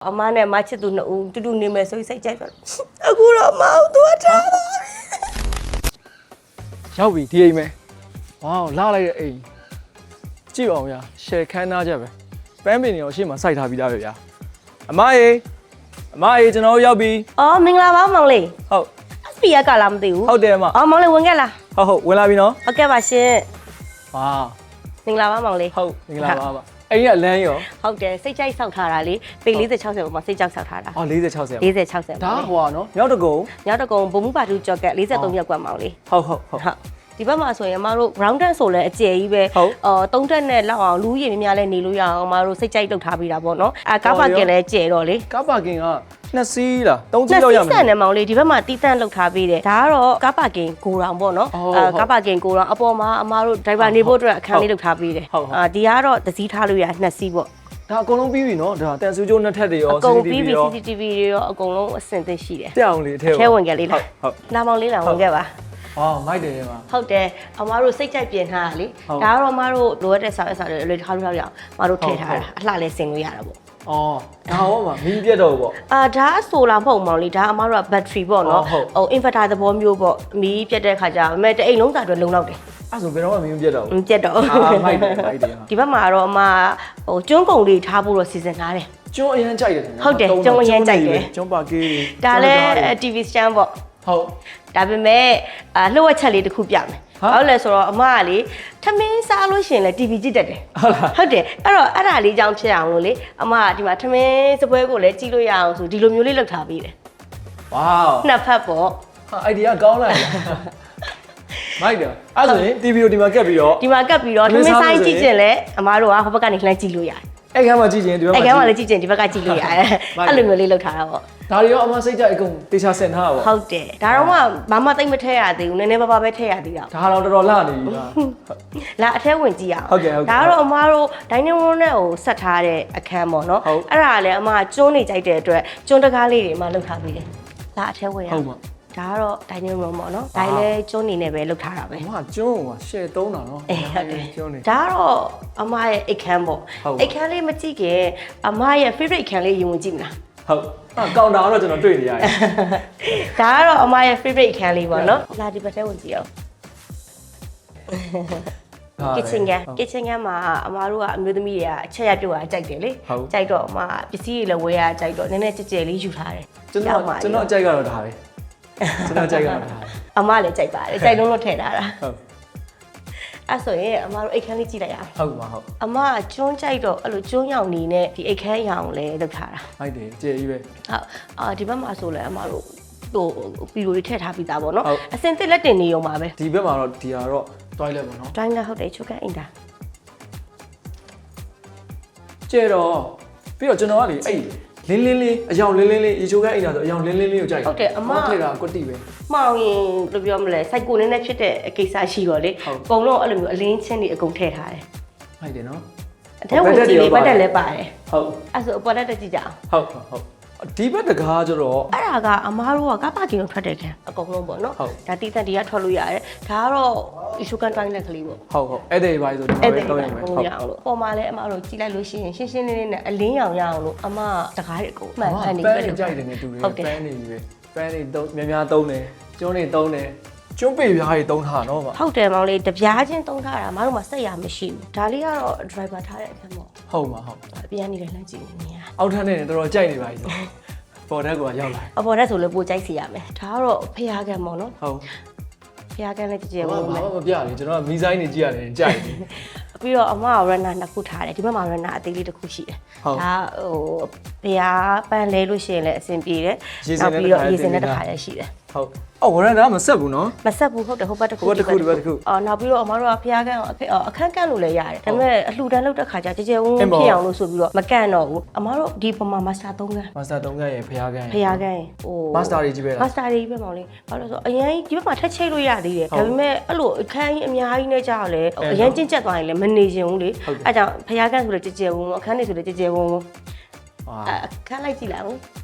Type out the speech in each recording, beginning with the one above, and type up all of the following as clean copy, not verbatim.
အမနဲ့မချစ်သူနှစ်ဦးတူတူနေမယ်ဆိုစိတ်ကြိုက်တော့အခုတော့မအောင်သွားထားပါရောက်ပြီဒီအိမ်မဲဝေါလာလိုက်တဲ့အိမ်ကြည့်အောင်ဗျာရှယ်ခန်းသားချက်ပဲပန်းပင်တွေရောရှေ့မှာစိုက်ထားပြီးသားပဲဗျာအမအေးကျွန်တော်ရောက်ပြီ အော်မင်္ဂလာပါမောင်လေး ဟုတ် SP ရကလာမသိဘူး ဟုတ်တယ်အမ အော်မောင်လေးဝင်ခဲ့လား ဟုတ်ဝင်လာပြီနော် ဟုတ်ကဲ့ပါရှင် ဝါ မင်္ဂလာပါမောင်လေး ဟုတ်မင်္ဂလာပါအိမ်ကလမ်းရော ဟုတ်တယ်စိတ်ကြိုက်ဆောက်ထားတာလေပေ40-60ပေါ်မှာစိတ်ကြောက်ဆောက်ထားတာ အော်40-60 40-60 ဒါဟွာနော်မြောက်တကုံ ညတကုံဘုံမှုပါတူကြောက်က43ရက်ကွက်မောင်လေး ဟုတ်ဒီဘက်မှာဆိုရင်အမတို့ ground dance ဆိုလဲအကျယ်ကြီးပဲ3တက်နဲ့လောက်အောင်လူကြီးများများလဲနေလို့ရအောင်အမတို့စိတ်ကြိုက်လုပ်ထားပြီးတာပေါ့နော်ကားပါကင်လဲကျယ်တော့လေ ကားပါကင်က2စီးလား3စီးလောက်ရမယ်2စီးဆန်တယ်မောင်လေးဒီဘက်မှာတီးတန့်လုပ်ထားပြီးတယ်ဒါကတော့ကားပါကင်ကိုရောင်ပေါ့နော်ကားပါကင်ကိုရောင်အပေါ်မှာအမတို့ driver နေဖို့အတွက်အခန်းလေးလုပ်ထားပြီးတယ်ဒီကတော့တစ်စီးထားလို့ရ2စီးပေါ့ဒါအကုန်လုံးပြီးပြီနော်ဒါတန်ဆူကျိုးနှစ်ထပ်တွေရော အကုန်ပြီးပြီ CCTV တွေရောအကုန်လုံးအဆင်သင့်ရှိတယ် တက်အောင်လေးအထဲဝင်ခဲ့လေးလားဟုတ်လာမောင်လေးလာဝင်ခဲ့ပါမိုက်တယ်မှာဟုတ်တယ်အမတို့စိတ်ကြိုက်ပြင်ထားတာလေဒါကတော့အမတို့လိုအပ်တဲ့စာရွက်စာတွေအလွယ်ထားလို့ရအောင်အမတို့ထည့်ထားတာအလှလဲဆင်လို့ရတာပေါ့အော်ဒါဟောမှာမီးပြတ်တော့ပေါ့ဒါဆိုလာမဟုတ်မောင်လေးဒါအမတို့က battery ပေါ့နော်ဟို inverter သဘောမျိုးပေါ့မီးပြတ်တဲ့ခါကျတော့မဲ့တအိမ်လုံးစာအတွက်လုံလောက်တယ်အဲ့ဆိုဘယ်တော့မှမင်းပြတ်တော့ဘူးမပြတ်တော့မိုက်တယ်ဒီဘက်မှာတော့အမဟိုကျွန်းကုံလေးထားဖို့တော့စီစဉ်ထားတယ်ကျွန်းအရန်ကြိုက်တယ်ဟုတ်တယ်ကျွန်းအရန်ကြိုက်တယ်ကျွန်းပါကေးဒါလည်း TV stand ပေါ့ဟုတ်ဒါပေမဲ့လှုပ်ဝက်ချက်လေးတစ်ခုပြမယ်ဟုတ်လဲဆိုတော့အမကလေထမင်းစားလို့ရှင်လဲ TV ကြည့်တတ်တယ်ဟုတ်တယ်အဲ့တော့အဲ့ဒါလေးကြောင့်ဖြစ်အောင်လို့လေအမကဒီမှာထမင်းစပွဲကိုလည်းကြည့်လို့ရအောင်ဆိုဒီလိုမျိုးလေးလုပ်ထားပေးတယ်ဝေါနှစ်ဖက်ပေါ့ဟာအိုင်ဒီယာကောင်းလိုက်မိုက်တယ်အဲ့ဆိုရင် TV ကိုဒီမှာကပ်ပြီးတော့ထမင်းဆိုင်ကြည့်ကျင်လဲအမတို့ကဟိုဘက်ကနေလှမ်းကြည့်လို့ရတယ်အဲ့ကမ်းမှာကြည့်ကျင်ဒီဘက်မှာအဲ့ကမ်းမှာလည်းကြည့်ကျင်ဒီဘက်ကကြည့်လို့ရတယ်အဲ့လိုမျိုးလေးလုပ်ထားတာပေါ့ဒါတွေရောအမစိတ်ကြအကုန်တေချာဆင်ထားတာပေါ့ဟုတ်တယ်ဒါတော့မှဘာမှသိမ့်မထည့်ရသေးဘူးနည်းနည်းပါးပါးပဲထည့်ရသေးတာဒါတော့တော်တော်လှနေပြီလာအထဲဝင်ကြည့်ရအောင်ဟုတ်ကဲ့ဒါကတော့အမတို့ dining room နဲ့ဟိုဆက်ထားတဲ့အခန်းပေါ့နော်အဲ့ဒါလည်းအမကျွန်းနေကြိုက်တဲ့အတွက်ကျွန်းတကားလေးတွေအမလုပ်ထားပြီးတယ်လာအထဲဝင်ရအောင်ဒါကတော့ dining room ပေါ့နော်ဒါလည်းကျွန်းနေနဲ့ပဲလုပ်ထားတာပဲဟာကျွန်းကရှယ်သုံးတာနော်ဟုတ်တယ်ကျွန်းနေဒါကတော့အမရဲ့အိတ်ခမ်းပေါ့အိတ်ခမ်းလေးမကြည့်ခင်အမရဲ့ favorite ခမ်းလေးရင်ဝင်ကြည့်မလားဟုတ်ကောင်တာတော့ကျွန်တော်တွေ့နေရတယ်ဒါကတော့အမရဲ့ favorite ခန်းလေးပေါ့နော်လာဒီဘက်ထဲဝင်ကြည့်အောင် kitchen ကမှာအမတို့ကအမျိုးသမီးတွေကအချက်ရပြုတ်တာကြိုက်တယ်လေကြိုက်တော့အမပစ္စည်းတွေလည်းဝယ်ရကြိုက်တော့နည်းနည်းကြဲကြဲလေးယူထားတယ်ကျွန်တော်အကြိုက်ကတော့ဒါပဲကျွန်တော်ကြိုက်ကတော့ဒါအမလည်းကြိုက်ပါတယ်ကြိုက်လုံးလို့ထည့်ထားတာဟုတ်အဲ့ဆိုရင်အမတို့အိတ်ခမ်းလေးကြည့်လိုက်ရအောင်ဟုတ်ပါဟုတ်အမကကျွန်းကြိုက်တော့အဲ့လိုကျွန်းရောင်နေနဲ့ဒီအိတ်ခမ်းရောင်လည်းလုပ်ထားတာဟုတ်တယ်ကြဲကြီးပဲဟုတ်ဒီဘက်မှာဆိုလဲအမတို့ဟိုပီရိုတွေထည့်ထားပြီးသားပေါ့နော်အစင်တစ်လက်တင်နေရုံပါပဲဒီဘက်မှာတော့ဒီကတော့ toilet ပေါ့နော် toilet ဟုတ်တယ်ချုပ်ကန်အင်တာကျဲတော့ပြီးတော့ကျွန်တော်ကလေအဲ့လင်းလေးအယောင်လင်းလေးရေချိုးကအိမ်တာဆိုအယောင်လင်းလေးကိုကြိုက်ဟုတ်တယ်အမထည့်တာကွတိပဲမှောင်ရင်ဘယ်လိုပြောမလဲစိုက်ကိုနည်းနည်းဖြစ်တဲ့ကိစ္စရှိတော့လေအကုန်လုံးအဲ့လိုမျိုးအလင်းချင်းတွေအကုန်ထည့်ထားတယ်ဟုတ်တယ်နော်အထဲဝင်ကြည့်လေးဘတ်တက်လည်းပါတယ်ဟုတ်အဲ့ဆိုအပေါ်တက်ကြည့်ကြအောင်ဟုတ်ဒီဘက်တကားကျတော့အဲ့ဒါကအမားတို့ကကားပါကင်ကိုထွက်တယ်ခင်အကုန်လုံးပေါ့နော်ဒါတီးတန်တီးကထွက်လို့ရတယ်ဒါကတော့ issue can တိုင်းလက်ကလေးပေါ့ဟုတ်အဲ့ဒီပါဆိုတော့အဲ့ဒီတော့ရမယ်ဟုတ်ပေါ်မှာလည်းအမတို့ကြည့်လိုက်လို့ရှိရင်ရှင်းရှင်းလင်းလင်းနဲ့အလင်းရောင်ရအောင်လို့အမတကားတွေအကုန်မှန်ကန်နေပဲကြိုက်တယ်နဲ့တူတယ်ပန်းနေပြီပဲပန်းနေတော့များသုံးတယ်ကျွန်းနေသုံးတယ်ကျွန်းပေပြားတွေသုံးထားတော့ပါဟုတ်တယ်မောင်လေးတပြားချင်းသုံးထားတာအမတို့မှာစက်ရမရှိဘူးဒါလေးကတော့ driver ထားတဲ့အခန်းပေါ့ဟုတ်ပါဟုတ်အပြန်နေတယ်လှမ်းကြည့်နေရအောက်ထပ်နဲ့တော်တော်ကြိုက်နေပါပြီပေါ်တဲ့ကွာရောက်လာအပေါ်တဲ့ဆိုလည်းပိုကြိုက်စီရမယ်ဒါကတော့ဖျားကန်ပေါ့နော်ဟုတ်ဖျားကန်လည်းကြည်ကြဲပေါ့မပြလေကျွန်တော်ကမီးဆိုင်နေကြည့်ရတယ်ကြိုက်တယ်ပြီးတော့အမက runner နှစ်ခုထားတယ်ဒီဘက်မှာ runner အသေးလေးတစ်ခုရှိတယ်ဒါဟိုဖျားပန်းလဲလို့ရှိရင်လည်းအဆင်ပြေတယ်နောက်ပြီးတော့ရေစင်နဲ့တစ်ခါလည်းရှိတယ်ဟုတ်အော် runner မဆက်ဘူးနော်မဆက်ဘူးဟုတ်တယ်ဟိုဘက်တစ်ခုနောက်ပြီးတော့အမတို့ကဖျားကန်အခန်းကန့်လို့လည်းရတယ်ဒါပေမဲ့အလှူဒန်းလုပ်တဲ့ခါကျကြဲကြဲဝန်းဖြစ်အောင်လို့ဆိုပြီးတော့မကန့်တော့ဘူးအမတို့ဒီပုံမှာ master 3ခန်းရဲ့ဖျားကန်ဟို master တွေကြီးပဲလား master တွေကြီးပဲမောင်လေးဘာလို့ဆိုအရင်ဒီဘက်မှာထက်ချိတ်လို့ရသေးတယ်ဒါပေမဲ့အဲ့လိုအခန်းကြီးအများကြီးနဲ့ကြာလဲအရင်ကျင့်ကျက်သွားရင်လည်းမနေချင်ဘူးလေအဲ့ကြောင့်ဖျားကန်ဆိုလည်းကြဲကြဲဝန်းအခန်းတွေဆိုလည်းကြဲကြဲဝန်းအခန်းလိုက်ကြည့်လိုက်အောင်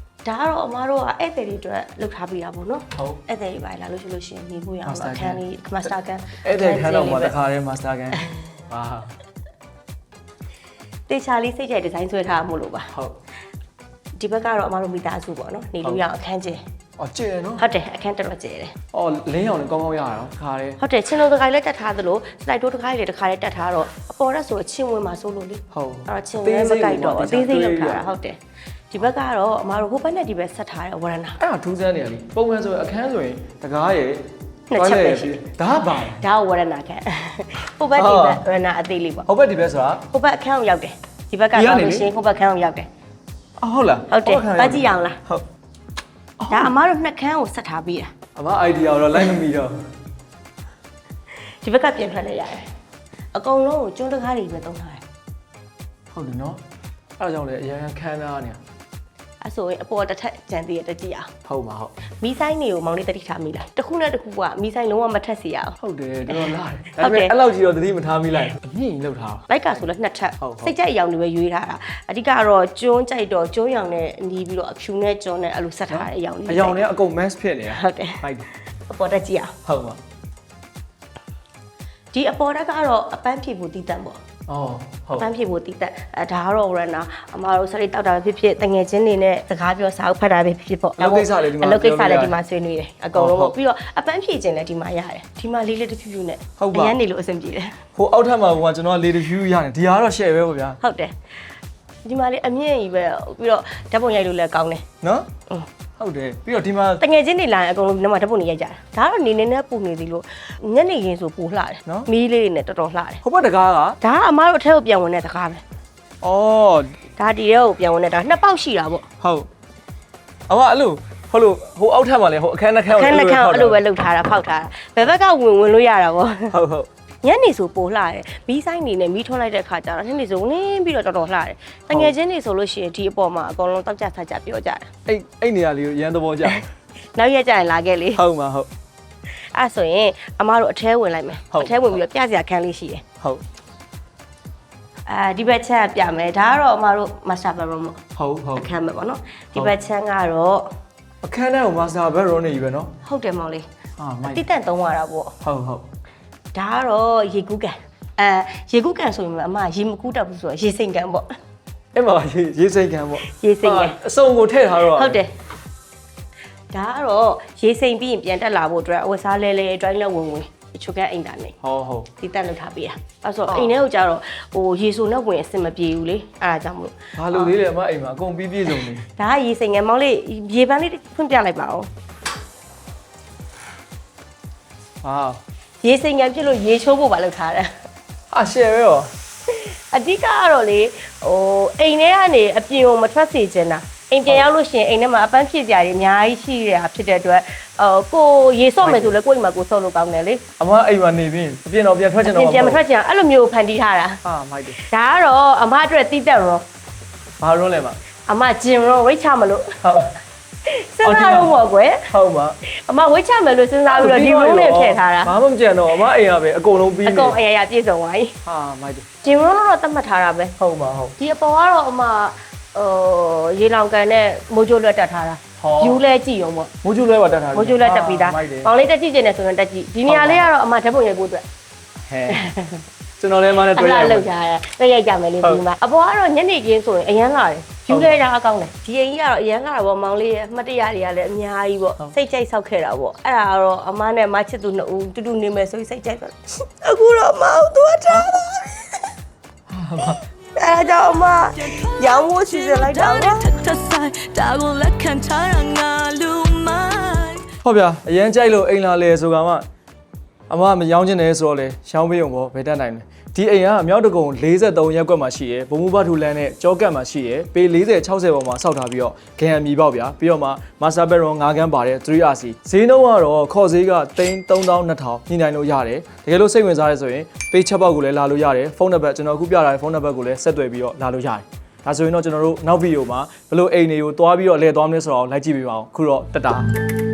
ဒါကတော့အမားတို့ကဧည့်သည်တွေအတွက်လုပ်ထားပေးတာပေါ့နော်ဟုတ်ဧည့်သည်တွေပါလာလို့ရှိလို့ရှိရင်နေဖို့ရအောင်အခန်းလေး master ကန်ဧည့်သည်ခန်းတော့မှာတခါတည်း master ကန်ဟာတေချာလေးစိတ်ကြိုက်ဒီဇိုင်းဆွဲထားမှုလို့ပါဟုတ် ဒီဘက်ကတော့အမတို့မိသားစုပေါ့နော်နေလို့ရအောင်အခန်းကျ အော်ကျဲနော် ဟုတ်တယ်အခန်းတော်တော်ကျတယ် အော်လင်းအောင်လည်းကောင်းကောင်းရတာခါတယ် ဟုတ်တယ်ချင်းလုံးတခိုင်လည်းတက်ထားသလိုစလိုက်တိုးတခိုင်လည်းတခါလည်းတက်ထားတော့အပေါ်ရက်ဆိုအချင်းဝင်မှာစိုးလို့လေ ဟုတ် အဲ့တော့ချင်းလည်းမကြိုက်တော့အသေးသေးလောက်ထားတာဟုတ်တယ်ဒီဘက်ကတော့အမတို့ဟိုဘက်နဲ့ဒီဘက်ဆက်ထားတဲ့ဝရဏ အဲ့ဒါထူးဆန်းနေရလေပုံမှန်ဆိုရင်အခန်းဆိုရင်တကားရဲ့ နှစ်ချက်ပဲရှိ ဒါပါ ဒါဝရဏခန်းဟိုဘက်ဒီဘက်ဝရဏအသေးလေးပေါ့ ဟုတ်ဘက်ဒီဘက်ဆိုတာ ဟိုဘက်အခန်းကိုရောက်တယ်ဒီဘက်ကတော့လို့ရှင်ဟိုဘက်ခန်းကိုရောက်တယ် အော်ဟုတ်လား ဟုတ်တယ်ပတ်ကြည့်အောင်လား ဟုတ် ဒါအမတို့နှစ်ခန်းကိုဆက်ထားပြီးတာ အမ idea တော့လိုက်မမီတော့ ဒီဘက်ကပြင်ထွက်လိုက်ရတယ်အကုန်လုံးကိုကျွန်းတကားတွေပဲသုံးထားတယ် ဟုတ်တယ်နော်အဲ့ဒါကြောင့်လည်းအရင်ခန်းသားနေ အဲ့ဆိုရင်အပေါ်တစ်ထက်ကြံသေးရတက်ကြည့်အောင် ဟုတ်ပါဟုတ် မီးဆိုင်တွေကိုမောင်လေးတတိထားမိလားတစ်ခုနဲ့တစ်ခုကမီးဆိုင်လုံးဝမထက်စီရအောင် ဟုတ်တယ်တော်တော်လာတယ်ဒါပေမဲ့အဲ့လောက်ကြီးတော့သတိမထားမိလိုက်အမြင့်ကြီးလောက်ထား လိုက်ကဆိုလည်းနှစ်ထပ် ဟုတ်ဟုတ် စိတ်ကြိုက်အရောင်တွေပဲရွေးထားတာအဓိကတော့ကျွန်းကြိုက်တော့ကျွန်းရောင်နဲ့နီးပြီးတော့အဖြူနဲ့ကျွန်းနဲ့အဲ့လိုဆက်ထားတဲ့အရောင်လေး အယောင်တွေကအကုန် mass ဖြစ်နေတာ ဟုတ်တယ် ဟုတ်တယ် အပေါ်တက်ကြည့်အောင် ဟုတ်ပါ ဒီအပေါ်တက်ကတော့အပန်းဖြေဖို့တည်တတ်ပေါ့ အော်ဟု အ တ် ပန်းဖြေဖို့တည်တတ်ဒါကတော့ရန်နာအမတို့စရိတ်တောက်တာပဲဖြစ်ဖြစ်တငယ်ချင်းတွေနဲ့စကားပြောစာအုပ်ဖတ်တာပဲဖြစ်ဖြစ်ပေါ့ အလုပ်ကိစ္စလည်းဒီမှာ အလုပ်ကိစ္စလည်းဒီမှာဆွေးနွေးတယ်အကုန်လုံး ဟုတ် ပေါ့ပြီးတော့အပန်းဖြေခြင်းလည်းဒီမှာရတယ်ဒီမှာလေးလေးတစ်ဖြူဖြူနဲ့ ဟုတ်ပါ အရန်နေလို့အဆင်ပြေတယ် ဟိုအောက်ထပ်မှာကကျွန်တော်လေတဖြူရတယ်ဒီဟာကတော့ share ပဲပေါ့ဗျာ ဟုတ်တယ်ဒီမှာလေးအမြင့်ကြီးပဲပြီးတော့ဓာတ်ပုံရိုက်လို့လည်းကောင်းတယ် နော်ဟုတ်တယ်ပြီးတော့ဒီမှာ တငယ်ချင်းတွေလာရင်အကုန်လုံးဒီမှာဓာတ်ပုံတွေရိုက်ကြတာဒါကတော့နေနေနဲ့ပူနေသေးလို့ညနေခင်းဆိုပူလှတယ်မီးလေးတွေနဲ့တော်တော်လှတယ် ဟိုဘက်တကားက ဒါကအမားတို့အထက်ကိုပြန်ဝင်တဲ့တကားပဲ အော် ဒါဒီထဲကိုပြန်ဝင်တဲ့ဒါနှစ်ပေါက်ရှိတာပေါ့ ဟုတ်အမအဲ့လိုဟုတ်လို့ဟိုအောက်ထပ်မှာလေဟိုအခန်းတစ်ခန်း ခန်းတစ်ခန်းအဲ့လိုပဲလှုပ်ထားတာဖောက်ထားတာဘယ်ဘက်ကဝင်လို့ရတာပေါ့ ဟုတ်ဟုတ် ညနေဆိုပိုလှတယ်မီးဆိုင်နေနဲ့မီးထွန်းလိုက်တဲ့ခါကျတော့ညနေဆိုနင်းပြီးတော့တော်တော်လှတယ်တငယ်ချင်းတွေဆိုလို့ရှိရင်ဒီအပေါ်မှာအကုန်လုံးတောက်ကြဆာကြပြောကြတယ် အဲ့နေရာလေးကိုရန်သဘောကျ နောက်ရက်ကျရင်လာခဲ့လေ ဟုတ်မှာဟုတ် အဲ့ဆိုရင်အမားတို့အထဲဝင်လိုက်မယ်အထဲဝင်ပြီးတော့ပြစရာခန်းလေးရှိတယ် ဟုတ် ဒီဘက်ချက်ကပြမယ်ဒါကတော့အမားတို့ master bedroom ပေါ့ ဟုတ်ဟုတ် အခန်းပဲပေါ့နော်ဒီဘက်ချမ်းကတော့ အခန်းထဲကို master bedroom နေပြီပဲနော် ဟုတ်တယ်မောင်လေး ဟာမိုက် တိတက်သုံးရတာပေါ့ ဟုတ်ဟုတ် ဒါကတော့ရေကူးကန်ရေကူးကန်ဆိုရင်အမရေမကူးတတ်ဘူးဆိုတော့ရေစိမ်ကန်ပေါ့ အဲ့မှာရေးစိတ်ခံပေါ့ ရေစိမ်ကန် အစုံကိုထည့်ထားတော့ ဟုတ်တယ်ဒါကတော့ရေစိမ်ပြီးရင်ပြန်တက်လာဖို့အတွက်အဝတ်စားလဲလဲအတိုင်းလဲဝင်ဝင်ချိုကန်အိမ်သားနေ ဟုတ်ဟုတ် တိတက်လောက်ထားပေးရအဲ့ဆိုအိမ်ထဲကိုကြတော့ဟိုရေဆိုနဲ့ဝင်အဆင်မပြေဘူးလေအဲ့ဒါကြောင့်မလို့ ဘာလို့သေးလဲအမအိမ်မှာအကုန်ပြီးပြည့်စုံနေ ဒါကရေစိမ်ကန်မောင်လေးရေပန်းလေးဖွင့်ပြလိုက်ပါဦး ဟာ ရေစိမ်ကန်ပြစ်လို့ရေချိုးဖို့ပါလောက်ထားတယ် အရှယ်ပဲရော အဓိကကတော့လေဟိုအိမ်ထဲကနေအပြင်ကိုမထွက်စေချင်တာအိမ်ပြန်ရောက်လို့ရှိရင်အိမ်ထဲမှာအပန်းဖြစ်ကြရတယ်အများကြီးရှိရတာဖြစ်တဲ့အတွက်ကိုရေဆော့မယ်ဆိုလဲကိုယ့်အိမ်မှာကိုဆော့လို့ကောင်းတယ်လေ အမအိမ်မှာနေပြီးအပြင်တော့ပြန်ထွက်ချင်တော့ ပြန်မထွက်ချင်အဲ့လိုမျိုးဖန်တီးထားတာ ဟာမိုက်တယ် ဒါကတော့အမအတွက်တီးတက်ရော ဘာလို့လဲမ အမဂျင်ရောဝိတ်ချမလို့ ဟုတ် စဉ်းစားလို့ပေါ့ကွယ် ဟုတ်ပါ အမဝိတ်ချမယ်လို့စဉ်းစားပြီးတော့ဒီရုံးလေးထည့်ထားတာ ဘာမှမကြံတော့အမအိမ်ကပဲအကုန်လုံးပြီး အ နေ ကုန်အရာရာပြည့်စုံသွားပြီ ဟာမိုက်တယ် ဂျင်ရောတော့တတ်မှတ်ထားတာပဲ ဟုတ်ပါဟုတ် ဒီအပေါ်ကတော့အမရေလောင်ကန်နဲ့မိုးကြိုးလွတ်တက်ထားတာ ယူလဲကြည့်ရုံပေါ့ မိုးကျူလဲပါတက်ထား မိုးကြိုးလဲတက်ပြီးသားပေါင်လေးတက်ကြည့်ကျင်တယ်ဆိုရင်တက်ကြည့်ဒီနေရာလေးကတော့အမဓာတ်ပုံရိုက်ဖို့အတွက် ဟဲကျွန်တော်လည်းမနဲ့ အ တွေ့ရ လား ပါ လောက်ထားတာတက်ရိုက်ကြမယ်လေဒီမှာအပေါ်ကတော့ညနေခင်းဆိုရင်အရန်လာတယ်ယူလဲတာအကောင်းတယ်ဒီအိမ်ကြီးကတော့အရန်လာတာပေါ့မောင်လေးရဲ့အမှတ်တရတွေကလည်းအများကြီးပေါ့စိတ်ကြိုက်ဆောက်ခဲ့တာပေါ့အဲ့ဒါကတော့အမနဲ့မချစ်သူနှစ်ဦးတူတူနေမယ်ဆိုပြီးစိတ်ကြိုက်တော့အခုတော့မအောင်သွားထားတာအဲ့ဒါကြောင့်အမရောင်းဖို့စီစဉ်လိုက်တာပါ ဟုတ်ဗျာအရန်ကြိုက်လို့အိမ်လာလေဆိုကမှအမမရောင်းချင်တယ်ဆိုတော့လေရှောင်းပေးုံပေါ့ဘယ်တတ်နိုင်လဲဒီအိမ်ကမြောက်တကုံ43ရက်ကွက်မှာရှိရယ်ဘုံမူဘထူလန်းနဲ့ကြောကတ်မှာရှိရယ်ပေ40 60ပေါ်မှာစောက်ထားပြီးတော့ဂန်အမီပေါက်ဗျာပြီးတော့မှ master bedroom 9ခန်းပါတယ် 3RC ဈေးနှုန်းကတော့ခေါ်ဈေးက32,000ညှိနှိုင်းလို့ရတယ်တကယ်လို့စိတ်ဝင်စားရဲဆိုရင်ပေးချက်ပေါက်ကိုလည်းလာလို့ရတယ်ဖုန်းနံပါတ်ကျွန်တော်အခုပြထားတဲ့ဖုန်းနံပါတ်ကိုလည်းဆက်သွယ်ပြီးတော့လာလို့ရတယ်ဒါဆိုရင်တော့ကျွန်တော်တို့နောက်ဗီဒီယိုမှာဘယ်လိုအိမ်တွေကိုတွားပြီးတော့လဲသွားမလဲဆိုတော့လိုက်ကြည့်ပေးပါအောင်ခုတော့တတာ